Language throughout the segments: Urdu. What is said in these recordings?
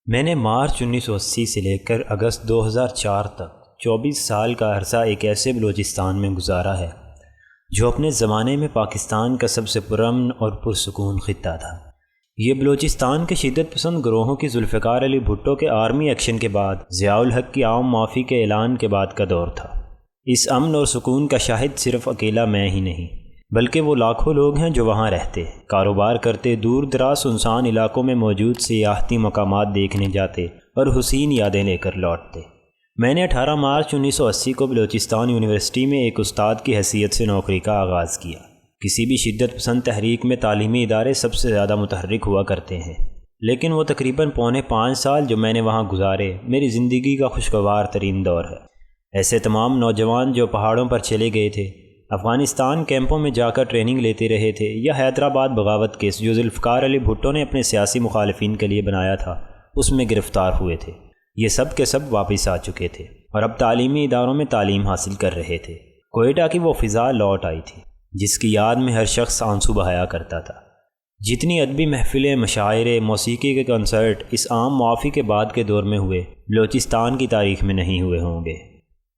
میں نے مارچ 1980 سے لے کر اگست 2004 تک 24 سال کا عرصہ ایک ایسے بلوچستان میں گزارا ہے جو اپنے زمانے میں پاکستان کا سب سے پرامن اور پرسکون خطہ تھا۔ یہ بلوچستان کے شدت پسند گروہوں کی ذوالفقار علی بھٹو کے آرمی ایکشن کے بعد ضیاء الحق کی عام معافی کے اعلان کے بعد کا دور تھا۔ اس امن اور سکون کا شاہد صرف اکیلا میں ہی نہیں بلکہ وہ لاکھوں لوگ ہیں جو وہاں رہتے، کاروبار کرتے، دور دراز سنسان علاقوں میں موجود سیاحتی مقامات دیکھنے جاتے اور حسین یادیں لے کر لوٹتے۔ میں نے 18 مارچ 1980 کو بلوچستان یونیورسٹی میں ایک استاد کی حیثیت سے نوکری کا آغاز کیا۔ کسی بھی شدت پسند تحریک میں تعلیمی ادارے سب سے زیادہ متحرک ہوا کرتے ہیں، لیکن وہ تقریباً 4.5 سال جو میں نے وہاں گزارے میری زندگی کا خوشگوار ترین دور ہے۔ ایسے تمام نوجوان جو پہاڑوں پر چلے گئے تھے، افغانستان کیمپوں میں جا کر ٹریننگ لیتے رہے تھے، یا حیدرآباد بغاوت کیس جو ذوالفقار علی بھٹو نے اپنے سیاسی مخالفین کے لیے بنایا تھا اس میں گرفتار ہوئے تھے، یہ سب کے سب واپس آ چکے تھے اور اب تعلیمی اداروں میں تعلیم حاصل کر رہے تھے۔ کوئٹہ کی وہ فضا لوٹ آئی تھی جس کی یاد میں ہر شخص آنسو بہایا کرتا تھا۔ جتنی ادبی محفلیں، مشاعرے، موسیقی کے کنسرٹ اس عام معافی کے بعد کے دور میں ہوئے بلوچستان کی تاریخ میں نہیں ہوئے ہوں گے۔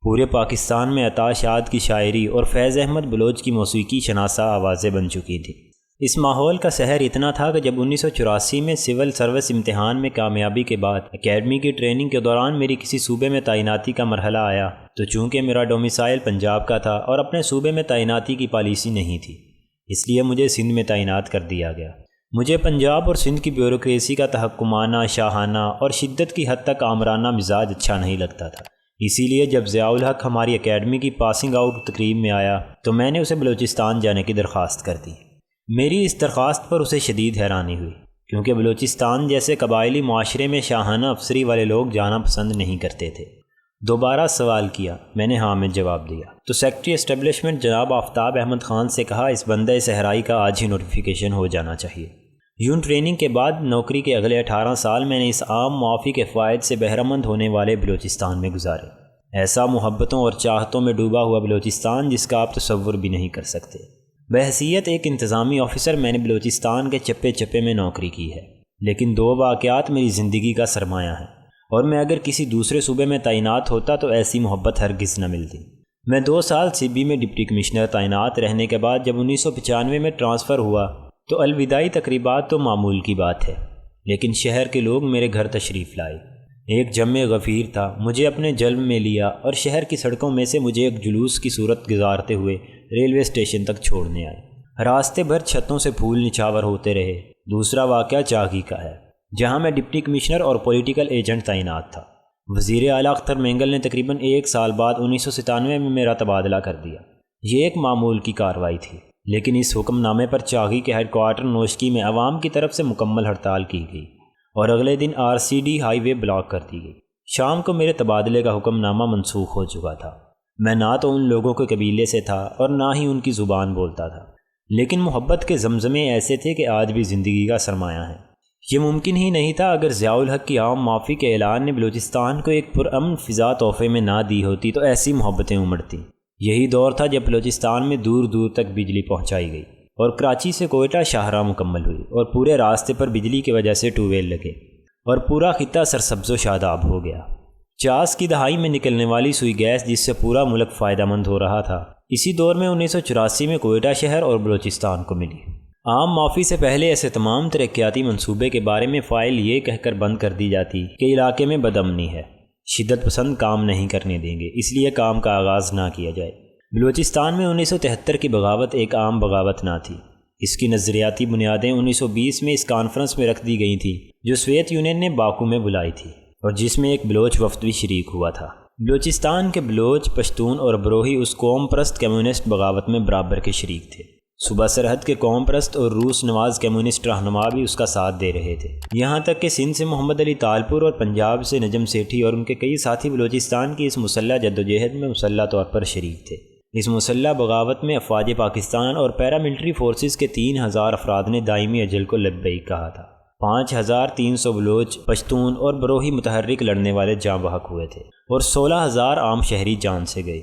پورے پاکستان میں عطا شاد کی شاعری اور فیض احمد بلوچ کی موسیقی شناسہ آوازیں بن چکی تھی۔ اس ماحول کا سحر اتنا تھا کہ جب 1984 میں سول سروس امتحان میں کامیابی کے بعد اکیڈمی کی ٹریننگ کے دوران میری کسی صوبے میں تعیناتی کا مرحلہ آیا تو چونکہ میرا ڈومیسائل پنجاب کا تھا اور اپنے صوبے میں تعیناتی کی پالیسی نہیں تھی، اس لیے مجھے سندھ میں تعینات کر دیا گیا۔ مجھے پنجاب اور سندھ کی بیوروکریسی کا تحکمانہ، شاہانہ اور شدت کی حد تک آمرانہ مزاج اچھا نہیں لگتا تھا، اسی لیے جب ضیاء الحق ہماری اکیڈمی کی پاسنگ آؤٹ تقریب میں آیا تو میں نے اسے بلوچستان جانے کی درخواست کر دی۔ میری اس درخواست پر اسے شدید حیرانی ہوئی کیونکہ بلوچستان جیسے قبائلی معاشرے میں شاہانہ افسری والے لوگ جانا پسند نہیں کرتے تھے۔ دوبارہ سوال کیا، میں نے ہاں میں جواب دیا تو سیکرٹری اسٹیبلشمنٹ جناب آفتاب احمد خان سے کہا اس بندہ صحرائی کا آج ہی نوٹیفیکیشن ہو جانا چاہیے۔ یون ٹریننگ کے بعد نوکری کے اگلے 18 سال میں نے اس عام معافی کے فوائد سے بہرمند ہونے والے بلوچستان میں گزارے۔ ایسا محبتوں اور چاہتوں میں ڈوبا ہوا بلوچستان جس کا آپ تصور بھی نہیں کر سکتے۔ بحیثیت ایک انتظامی آفیسر میں نے بلوچستان کے چپے چپے میں نوکری کی ہے، لیکن 2 واقعات میری زندگی کا سرمایہ ہیں، اور میں اگر کسی دوسرے صوبے میں تعینات ہوتا تو ایسی محبت ہرگز نہ ملتی۔ میں 2 سال سبی میں ڈپٹی کمشنر تعینات رہنے کے بعد جب 1995 میں ٹرانسفر ہوا تو الوداعی تقریبات تو معمول کی بات ہے، لیکن شہر کے لوگ میرے گھر تشریف لائے۔ ایک جمع غفیر تھا، مجھے اپنے جلب میں لیا اور شہر کی سڑکوں میں سے مجھے ایک جلوس کی صورت گزارتے ہوئے ریلوے اسٹیشن تک چھوڑنے آئے۔ راستے بھر چھتوں سے پھول نچھاور ہوتے رہے۔ دوسرا واقعہ چاگی کا ہے جہاں میں ڈپٹی کمشنر اور پولیٹیکل ایجنٹ تعینات تھا۔ وزیر اعلیٰ اختر مینگل نے تقریباً 1 سال بعد 1997 میں میرا تبادلہ کر دیا۔ یہ ایک معمول کی کارروائی تھی، لیکن اس حکم نامے پر چاگی کے ہیڈ کوارٹر نوشکی میں عوام کی طرف سے مکمل ہڑتال کی گئی اور اگلے دن RCD ہائی وے بلاک کر دی گئی۔ شام کو میرے تبادلے کا حکم نامہ منسوخ ہو چکا تھا۔ میں نہ تو ان لوگوں کے قبیلے سے تھا اور نہ ہی ان کی زبان بولتا تھا، لیکن محبت کے زمزمے ایسے تھے کہ آج بھی زندگی کا سرمایہ ہے۔ یہ ممکن ہی نہیں تھا اگر ضیاء الحق کی عام معافی کے اعلان نے بلوچستان کو ایک پرامن فضا تحفے میں نہ دی ہوتی تو ایسی محبتیں امڑتی۔ یہی دور تھا جب بلوچستان میں دور دور تک بجلی پہنچائی گئی اور کراچی سے کوئٹہ شاہراہ مکمل ہوئی اور پورے راستے پر بجلی کی وجہ سے ٹیوب ویل لگے اور پورا خطہ سرسبز و شاداب ہو گیا۔ 50 کی دہائی میں نکلنے والی سوئی گیس جس سے پورا ملک فائدہ مند ہو رہا تھا، اسی دور میں 1984 میں کوئٹہ شہر اور بلوچستان کو ملی۔ عام معافی سے پہلے ایسے تمام ترقیاتی منصوبے کے بارے میں فائل یہ کہہ کر بند کر دی جاتی کہ علاقے میں بدامنی ہے، شدت پسند کام نہیں کرنے دیں گے، اس لیے کام کا آغاز نہ کیا جائے۔ بلوچستان میں 1973 کی بغاوت ایک عام بغاوت نہ تھی۔ اس کی نظریاتی بنیادیں 1920 میں اس کانفرنس میں رکھ دی گئی تھیں جو سوویت یونین نے باکو میں بلائی تھی اور جس میں ایک بلوچ وفد بھی شریک ہوا تھا۔ بلوچستان کے بلوچ، پشتون اور بروہی اس قوم پرست کمیونسٹ بغاوت میں برابر کے شریک تھے۔ صوبہ سرحد کے قوم پرست اور روس نواز کمیونسٹ رہنما بھی اس کا ساتھ دے رہے تھے، یہاں تک کہ سندھ سے محمد علی تالپور اور پنجاب سے نجم سیٹھی اور ان کے کئی ساتھی بلوچستان کی اس مسلح جدوجہد میں مسلح طور پر شریک تھے۔ اس مسلح بغاوت میں افواج پاکستان اور پیراملٹری فورسز کے 3000 افراد نے دائمی اجل کو لبیک کہا تھا۔ 5300 بلوچ، پشتون اور بروہی متحرک لڑنے والے جاں بحق ہوئے تھے اور 16000 عام شہری جان سے گئے۔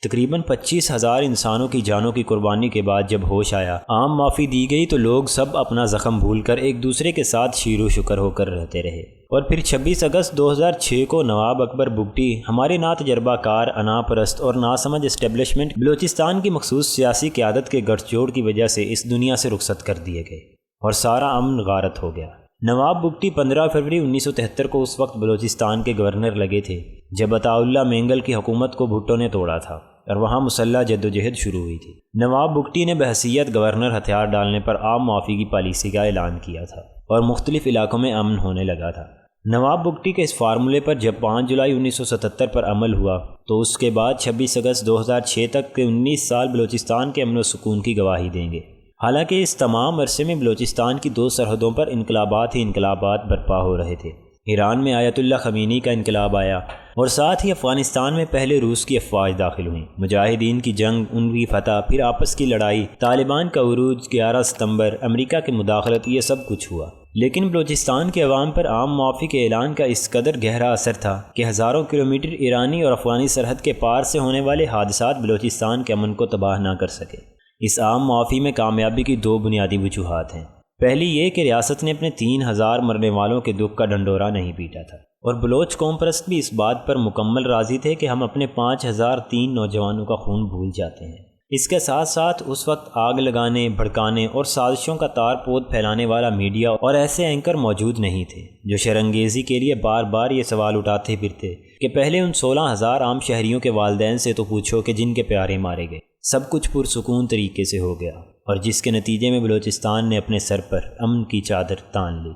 تقریباً 25,000 انسانوں کی جانوں کی قربانی کے بعد جب ہوش آیا، عام معافی دی گئی تو لوگ سب اپنا زخم بھول کر ایک دوسرے کے ساتھ شیر و شکر ہو کر رہتے رہے۔ اور پھر 26 اگست 2006 کو نواب اکبر بگٹی، ہمارے نا تجربہ کار، انا پرست اور ناسمجھ اسٹیبلشمنٹ بلوچستان کی مخصوص سیاسی قیادت کے گٹھ جوڑ کی وجہ سے اس دنیا سے رخصت کر دیے گئے اور سارا امن غارت ہو گیا۔ نواب بگٹی 15 فروری 1973 کو اس وقت بلوچستان کے گورنر لگے تھے جب عطا اللہ مینگل کی حکومت کو بھٹو نے توڑا تھا اور وہاں مسلح جدوجہد شروع ہوئی تھی۔ نواب بگٹی نے بحیثیت گورنر ہتھیار ڈالنے پر عام معافی کی پالیسی کا اعلان کیا تھا اور مختلف علاقوں میں امن ہونے لگا تھا۔ نواب بگٹی کے اس فارمولے پر جب 5 جولائی 1977 پر عمل ہوا تو اس کے بعد 26 اگست 2006 تک کے 19 سال بلوچستان کے امن و سکون کی گواہی دیں گے۔ حالانکہ اس تمام عرصے میں بلوچستان کی 2 سرحدوں پر انقلابات ہی انقلابات برپا ہو رہے تھے۔ ایران میں آیت اللہ خمینی کا انقلاب آیا اور ساتھ ہی افغانستان میں پہلے روس کی افواج داخل ہوئیں، مجاہدین کی جنگ، انوی فتح، پھر آپس کی لڑائی، طالبان کا عروج، 11 ستمبر، امریکہ کی مداخلت، یہ سب کچھ ہوا۔ لیکن بلوچستان کے عوام پر عام معافی کے اعلان کا اس قدر گہرا اثر تھا کہ ہزاروں کلومیٹر ایرانی اور افغانی سرحد کے پار سے ہونے والے حادثات بلوچستان کے امن کو تباہ نہ کر سکے۔ اس عام معافی میں کامیابی کی 2 بنیادی وجوہات ہیں۔ پہلی یہ کہ ریاست نے اپنے 3,000 مرنے والوں کے دکھ کا ڈنڈورا نہیں پیٹا تھا، اور بلوچ قوم پرست بھی اس بات پر مکمل راضی تھے کہ ہم اپنے 5,003 نوجوانوں کا خون بھول جاتے ہیں۔ اس کے ساتھ ساتھ اس وقت آگ لگانے، بھڑکانے اور سازشوں کا تار پود پھیلانے والا میڈیا اور ایسے اینکر موجود نہیں تھے جو شرانگیزی کے لیے بار بار یہ سوال اٹھاتے پھرتے کہ پہلے ان 16,000 عام شہریوں کے والدین سے تو پوچھو کہ جن کے پیارے مارے گئے۔ سب کچھ پرسکون طریقے سے ہو گیا اور جس کے نتیجے میں بلوچستان نے اپنے سر پر امن کی چادر تان لی۔